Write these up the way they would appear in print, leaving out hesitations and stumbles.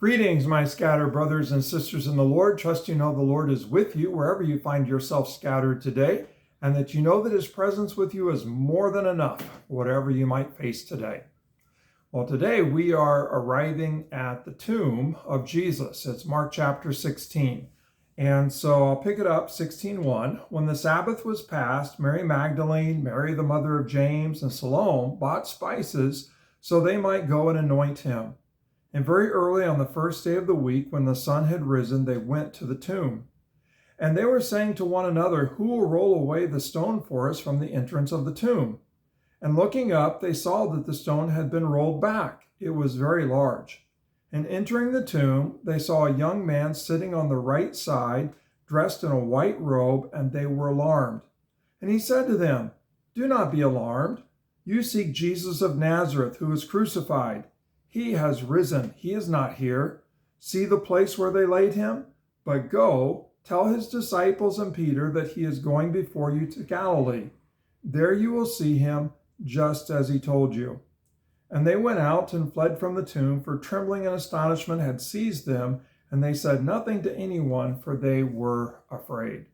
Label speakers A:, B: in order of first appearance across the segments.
A: Greetings, my scattered brothers and sisters in the Lord. Trust you know the Lord is with you wherever you find yourself scattered today, and that you know that his presence with you is more than enough, whatever you might face today. Well, today we are arriving at the tomb of Jesus. It's Mark chapter 16. And so I'll pick it up, 16:1. When the Sabbath was past, Mary Magdalene, Mary the mother of James, and Salome bought spices so they might go and anoint him. And very early on the first day of the week, when the sun had risen, they went to the tomb. And they were saying to one another, "Who will roll away the stone for us from the entrance of the tomb?" And looking up, they saw that the stone had been rolled back. It was very large. And entering the tomb, they saw a young man sitting on the right side, dressed in a white robe, and they were alarmed. And he said to them, "Do not be alarmed. You seek Jesus of Nazareth, who was crucified. He has risen. He is not here. See the place where they laid him? But go, tell his disciples and Peter that he is going before you to Galilee. There you will see him, just as he told you." And they went out and fled from the tomb, for trembling and astonishment had seized them, and they said nothing to anyone, for they were afraid.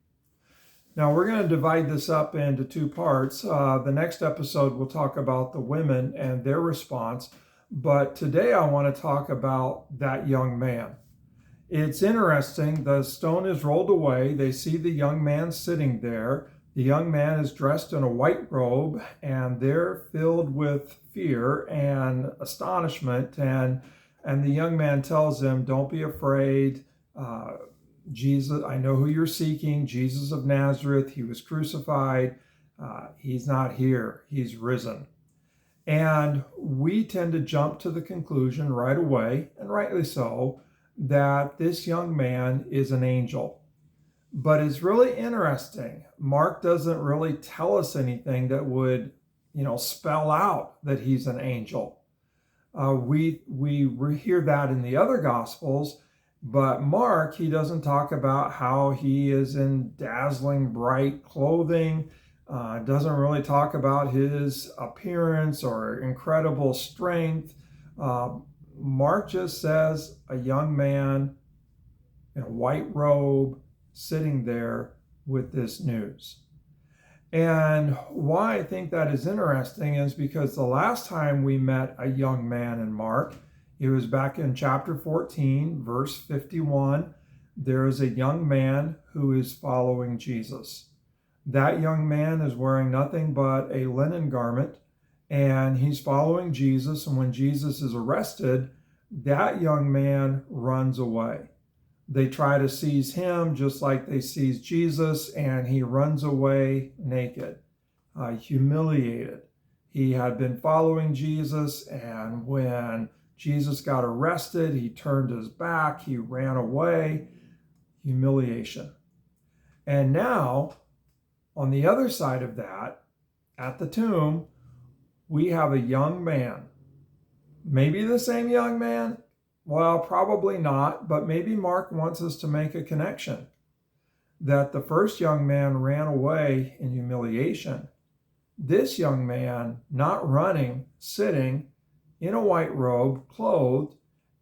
A: Now we're going to divide this up into two parts. The next episode we'll talk about the women and their response. But today I want to talk about that young man. It's interesting. The stone is rolled away. They see the young man sitting there. The young man is dressed in a white robe, and they're filled with fear and astonishment. And the young man tells them, "Don't be afraid. Jesus, I know who you're seeking. Jesus of Nazareth. He was crucified. He's not here. He's risen." And we tend to jump to the conclusion right away, and rightly so, that this young man is an angel. But it's really interesting. Mark doesn't really tell us anything that would, spell out that he's an angel. We hear that in the other Gospels, but Mark, he doesn't talk about how he is in dazzling bright clothing. Doesn't really talk about his appearance or incredible strength. Mark just says a young man in a white robe sitting there with this news. And why I think that is interesting is because the last time we met a young man in Mark, it was back in chapter 14, verse 51. There is a young man who is following Jesus. That young man is wearing nothing but a linen garment, and he's following Jesus. And when Jesus is arrested, that young man runs away. They try to seize him just like they seized Jesus, and he runs away naked, humiliated. He had been following Jesus, and when Jesus got arrested, he turned his back, he ran away, humiliation. And now, on the other side of that, at the tomb, we have a young man. Maybe the same young man? Well, probably not, but maybe Mark wants us to make a connection that the first young man ran away in humiliation. This young man, not running, sitting in a white robe, clothed,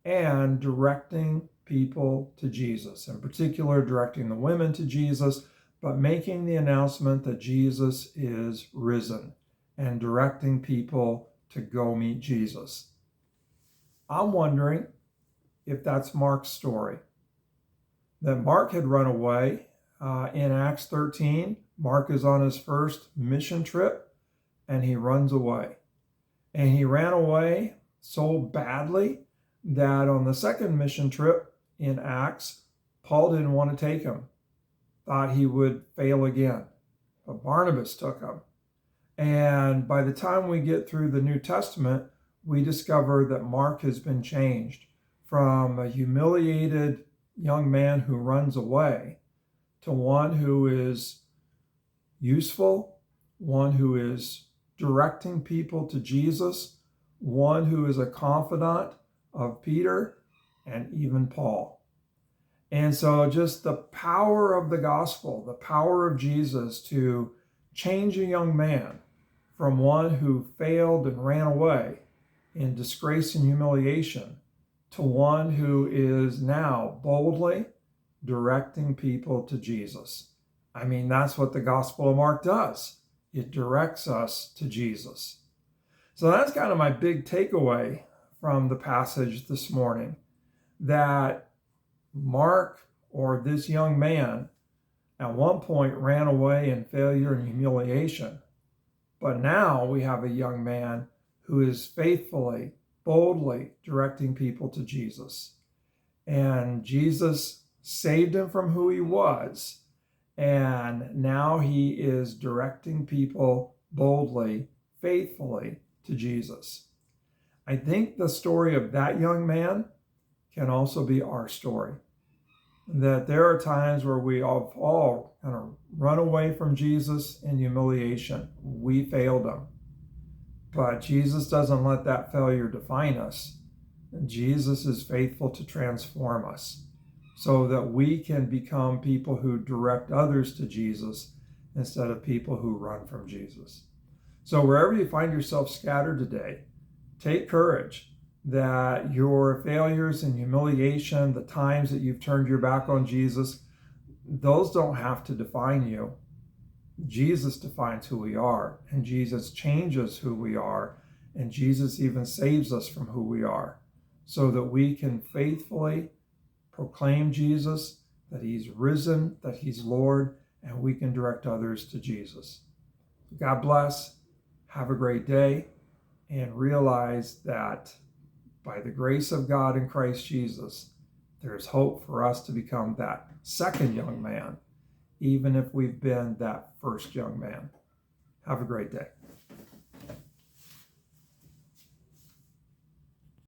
A: and directing people to Jesus, in particular directing the women to Jesus, but making the announcement that Jesus is risen and directing people to go meet Jesus. I'm wondering if that's Mark's story. That Mark had run away in Acts 13. Mark is on his first mission trip, and he runs away. And he ran away so badly that on the second mission trip in Acts, Paul didn't want to take him. Thought he would fail again. But Barnabas took him. And by the time we get through the New Testament, we discover that Mark has been changed from a humiliated young man who runs away to one who is useful, one who is directing people to Jesus, one who is a confidant of Peter and even Paul. And so just the power of the gospel, the power of Jesus to change a young man from one who failed and ran away in disgrace and humiliation to one who is now boldly directing people to Jesus. I mean, that's what the Gospel of Mark does. It directs us to Jesus. So that's kind of my big takeaway from the passage this morning, that Mark, or this young man, at one point ran away in failure and humiliation. But now we have a young man who is faithfully, boldly directing people to Jesus. And Jesus saved him from who he was. And now he is directing people boldly, faithfully to Jesus. I think the story of that young man can also be our story. That there are times where we all kind of run away from Jesus in humiliation. We failed him. But Jesus doesn't let that failure define us. Jesus is faithful to transform us so that we can become people who direct others to Jesus instead of people who run from Jesus. So wherever you find yourself scattered today, take courage that your failures and humiliation, the times that you've turned your back on Jesus, those don't have to define you. Jesus defines who we are, and Jesus changes who we are, and Jesus even saves us from who we are, so that we can faithfully proclaim Jesus, that he's risen, that he's Lord, and we can direct others to Jesus. God bless. Have a great day, and realize that by the grace of God in Christ Jesus, there's hope for us to become that second young man, even if we've been that first young man. Have a great day.